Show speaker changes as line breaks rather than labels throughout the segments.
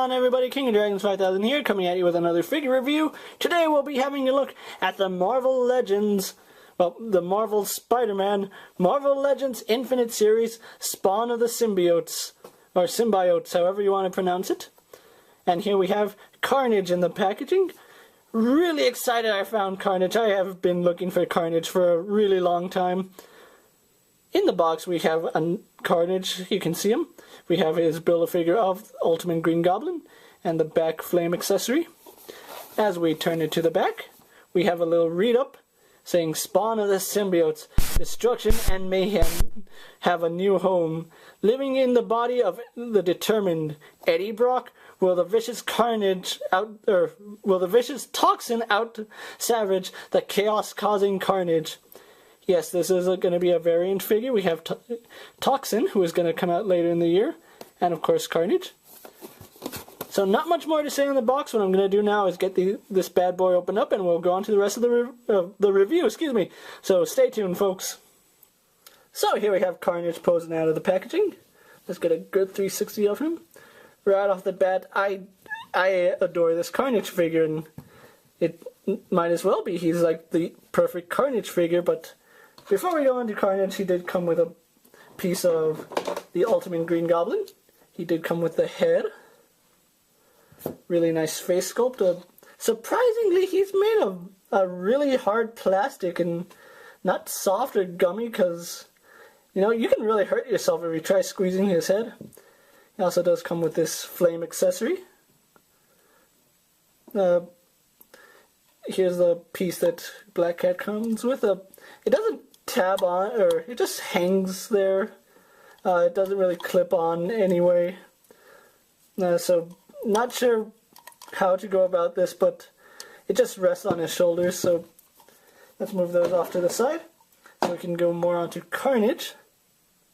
on, everybody? King of Dragons 5000 here, coming at you with another figure review. Today we'll be having a look at the Marvel Legends, the Marvel Spider-Man, Marvel Legends Infinite Series, Spawn of the Symbiotes, or Symbiotes, however you want to pronounce it. And here we have Carnage in the packaging. Really excited I found Carnage. I have been looking for Carnage for a really long time. In the box we have a Carnage, you can see him. We have his Build-A-Figure of Ultimate Green Goblin and the back flame accessory. As we turn it to the back, we have a little read-up saying Spawn of the Symbiotes, destruction and mayhem have a new home. Living in the body of the determined Eddie Brock, will the vicious toxin out savage the chaos-causing Carnage? Yes, this is going to be a variant figure. We have Toxin, who is going to come out later in the year, and of course Carnage. So not much more to say on the box. What I'm going to do now is get this bad boy opened up, and we'll go on to the rest of the review. So stay tuned, folks. So here we have Carnage posing out of the packaging. Let's get a good 360 of him. Right off the bat, I adore this Carnage figure, and it might as well be. He's like the perfect Carnage figure, but before we go on to Carnage, he did come with a piece of the Ultimate Green Goblin. He did come with the head. Really nice face sculpt. Surprisingly, he's made of a really hard plastic and not soft or gummy, because, you know, you can really hurt yourself if you try squeezing his head. He also does come with this flame accessory. Here's the piece that Black Cat comes with. It doesn't tab on, or it just hangs there. It doesn't really clip on anyway. So not sure how to go about this, but it just rests on his shoulders. So let's move those off to the side, so we can go more onto Carnage.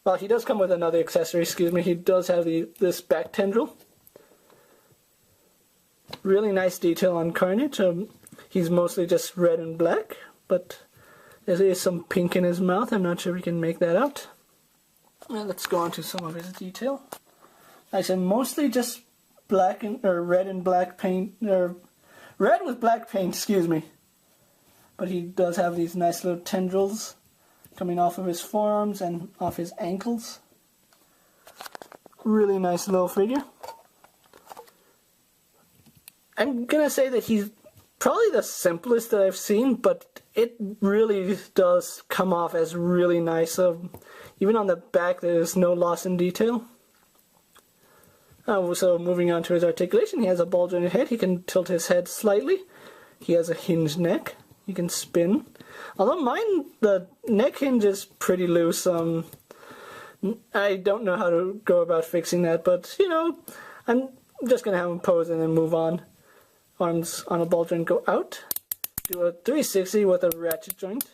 Well, he does come with another accessory, He does have this back tendril. Really nice detail on Carnage. He's mostly just red and black, but there is some pink in his mouth. I'm not sure we can make that out. Well, let's go on to some of his detail. I said mostly just black or red and black paint, or red with black paint, But he does have these nice little tendrils coming off of his forearms and off his ankles. Really nice little figure. I'm gonna say that he's probably the simplest that I've seen, but it really does come off as really nice. Even on the back, there's no loss in detail. So moving on to his articulation, he has a bulge in his head. He can tilt his head slightly. He has a hinged neck. He can spin. Although mine, the neck hinge is pretty loose. I don't know how to go about fixing that, but, you know, I'm just going to have him pose and then move on. Arms on a ball joint go out. Do a 360 with a ratchet joint.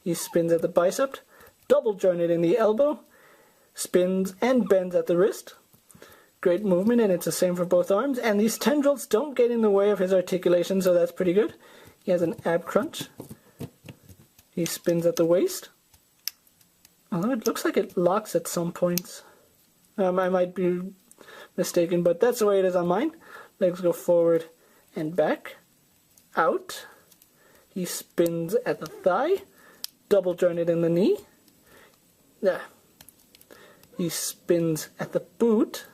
He spins at the bicep. Double jointed in the elbow. Spins and bends at the wrist. Great movement, and it's the same for both arms. And these tendrils don't get in the way of his articulation, so that's pretty good. He has an ab crunch. He spins at the waist. Although it looks like it locks at some points. I might be mistaken, but that's the way it is on mine. Legs go forward and back. Out. He spins at the thigh. Double jointed in the knee. He spins at the boot.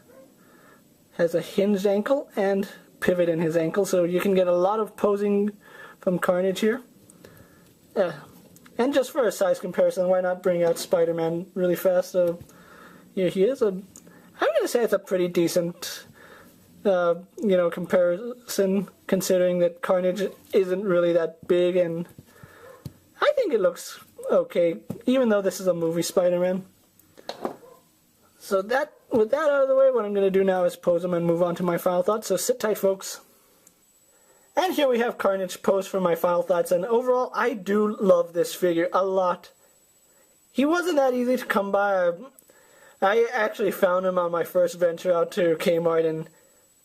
Has a hinged ankle and pivot in his ankle, so you can get a lot of posing from Carnage here. And just for a size comparison, why not bring out Spider-Man really fast? Here he is. I'm going to say it's a pretty decent comparison, considering that Carnage isn't really that big, and I think it looks okay, even though this is a movie Spider-Man. So with that out of the way, what I'm going to do now is pose him and move on to my final thoughts, so sit tight, folks. And here we have Carnage posed for my final thoughts, and overall, I do love this figure a lot. He wasn't that easy to come by. I actually found him on my first venture out to Kmart, and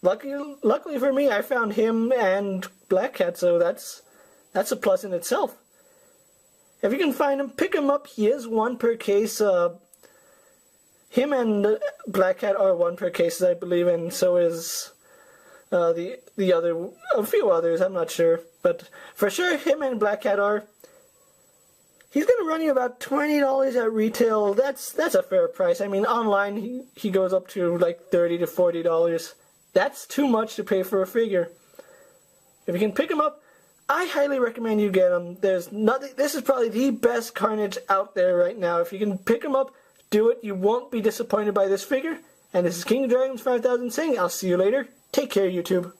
luckily for me, I found him and Black Cat, so that's a plus in itself. If you can find him, pick him up. He is one per case. Him and Black Cat are 1 per cases, I believe, and so is the other, a few others, I'm not sure. But for sure, him and Black Cat are. He's going to run you about $20 at retail. That's a fair price. I mean, online he goes up to like $30 to $40. That's too much to pay for a figure. If you can pick him up, I highly recommend you get him. There's nothing. This is probably the best Carnage out there right now. If you can pick him up, do it. You won't be disappointed by this figure. And this is King of Dragons 5000 saying, I'll see you later. Take care, YouTube.